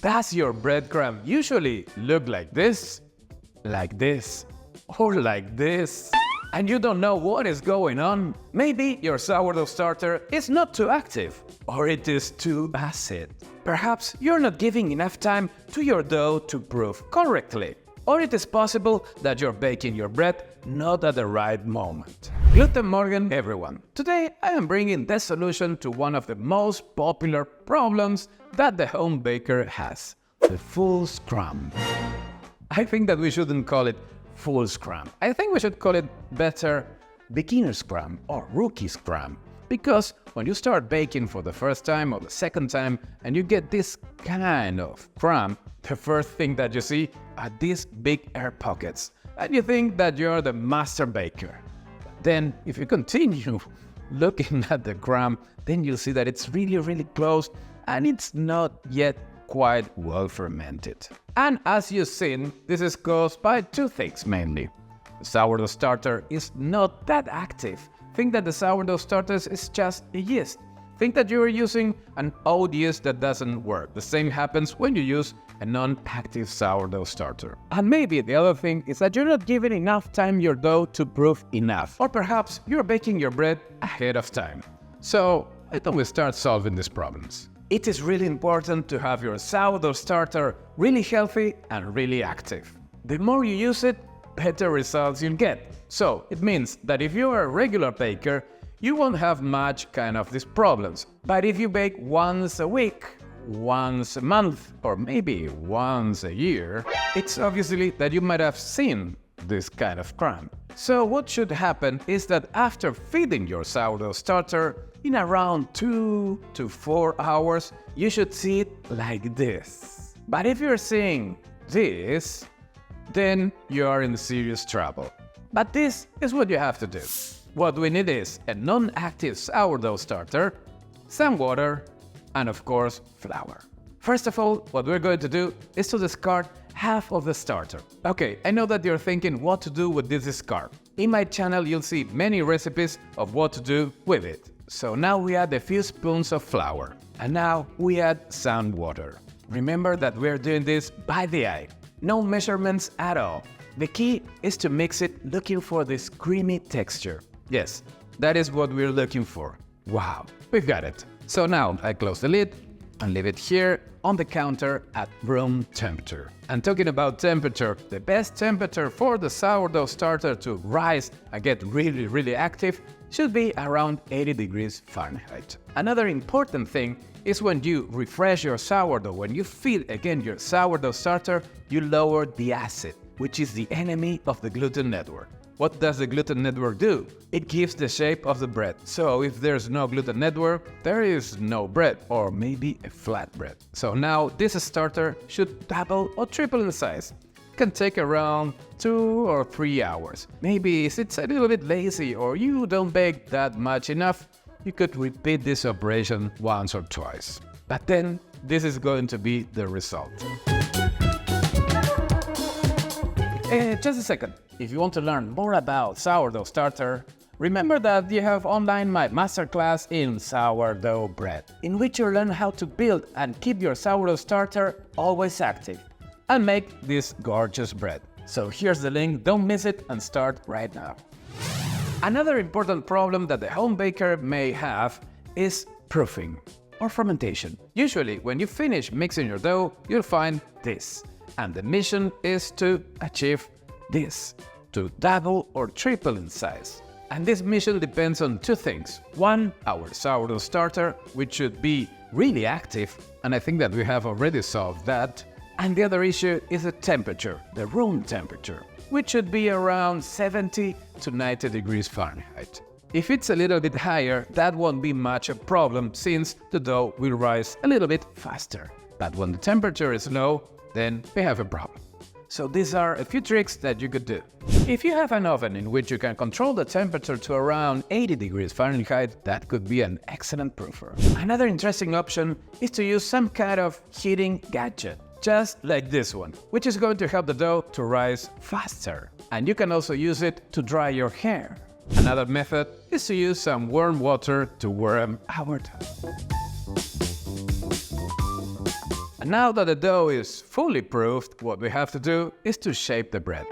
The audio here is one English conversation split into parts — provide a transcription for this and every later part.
Does your breadcrumb usually look like this, or like this? And you don't know what is going on? Maybe your sourdough starter is not too active, or it is too acid. Perhaps you're not giving enough time to your dough to proof correctly. Or it is possible that you're baking your bread not at the right moment. Guten Morgen, everyone. Today I am bringing the solution to one of the most popular problems that the home baker has, the foolscrumb. I think that we shouldn't call it foolscrumb. I think we should call it better beginner's crumb or rookie's crumb. Because when you start baking for the first time or the second time and you get this kind of crumb, the first thing that you see are these big air pockets. And you think that you're the master baker. Then if you continue looking at the crumb, then you'll see that it's really close and it's not yet quite well fermented. And as you've seen, this is caused by two things mainly. The sourdough starter is not that active. Think that the sourdough starter is just a yeast. Think that you are using an old yeast that doesn't work. The same happens when you use a non-active sourdough starter. And maybe the other thing is that you're not giving enough time your dough to proof enough. Or perhaps you're baking your bread ahead of time. So why don't we start solving these problems? It is really important to have your sourdough starter really healthy and really active. The more you use it, better results you'll get. So it means that if you are a regular baker, you won't have much kind of these problems. But if you bake once a week, once a month, or maybe once a year, it's obviously that you might have seen this kind of crumb. So what should happen is that after feeding your sourdough starter, in around 2 to 4 hours, you should see it like this. But if you're seeing this, then you are in serious trouble. But this is what you have to do. What we need is a non-active sourdough starter, some water, and of course, flour. First of all, what we're going to do is to discard half of the starter. Okay, I know that you're thinking what to do with this discard. In my channel, you'll see many recipes of what to do with it. So now we add a few spoons of flour. And now we add some water. Remember that we're doing this by the eye. No measurements at all. The key is to mix it looking for this creamy texture. Yes, that is what we're looking for. Wow, we've got it. So now I close the lid and leave it here on the counter at room temperature. And talking about temperature, the best temperature for the sourdough starter to rise and get really active should be around 80 degrees Fahrenheit. Another important thing is when you refresh your sourdough, when you feed again your sourdough starter, you lower the acid, which is the enemy of the gluten network. What does the gluten network do? It gives the shape of the bread. So if there's no gluten network, there is no bread, or maybe a flat bread. So now this starter should double or triple in size. It can take around 2 or 3 hours. Maybe if it's a little bit lazy or you don't bake that much enough, you could repeat this operation once or twice. But then this is going to be the result. Just a second. If you want to learn more about sourdough starter, remember that you have online my masterclass in sourdough bread, in which you learn how to build and keep your sourdough starter always active and make this gorgeous bread. So here's the link, don't miss it and start right now. Another important problem that the home baker may have is proofing or fermentation. Usually when you finish mixing your dough, you'll find this. And the mission is to achieve this, to double or triple in size. And this mission depends on two things. One, our sourdough starter, which should be really active, and I think that we have already solved that. And the other issue is the temperature, the room temperature, which should be around 70 to 90 degrees Fahrenheit. If it's a little bit higher, that won't be much a problem since the dough will rise a little bit faster. But when the temperature is low, then we have a problem. So these are a few tricks that you could do. If you have an oven in which you can control the temperature to around 80 degrees Fahrenheit, that could be an excellent proofer. Another interesting option is to use some kind of heating gadget, just like this one, which is going to help the dough to rise faster. And you can also use it to dry your hair. Another method is to use some warm water to warm our dough. And now that the dough is fully proofed, what we have to do is to shape the bread.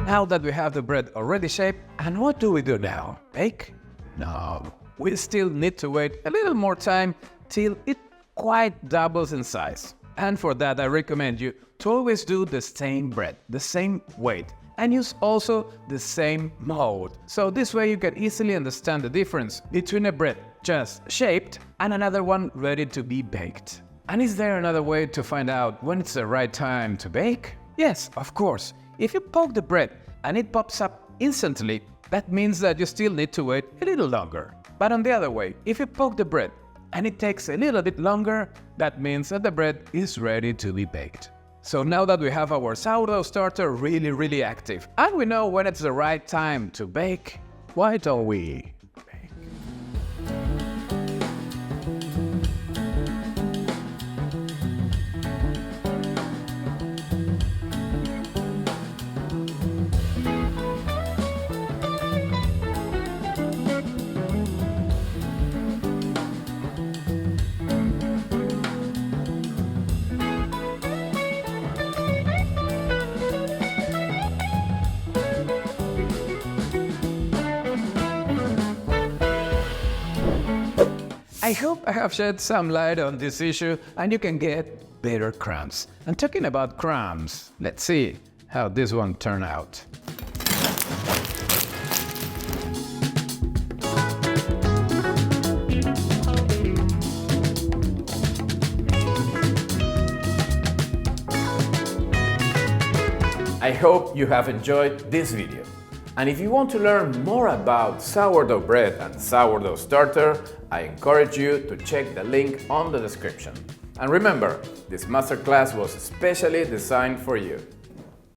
Now that we have the bread already shaped, and what do we do now? Bake? No, we still need to wait a little more time till it quite doubles in size. And for that I recommend you to always do the same bread, the same weight, and use also the same mold. So this way you can easily understand the difference between a bread just shaped and another one ready to be baked. And is there another way to find out when it's the right time to bake? Yes, of course. If you poke the bread and it pops up instantly, that means that you still need to wait a little longer. But on the other way, if you poke the bread and it takes a little bit longer, that means that the bread is ready to be baked. So now that we have our sourdough starter really active and we know when it's the right time to bake, why don't we? I hope I have shed some light on this issue and you can get better crumbs. And talking about crumbs, let's see how this one turned out. I hope you have enjoyed this video. And if you want to learn more about sourdough bread and sourdough starter, I encourage you to check the link on the description. And remember, this masterclass was especially designed for you.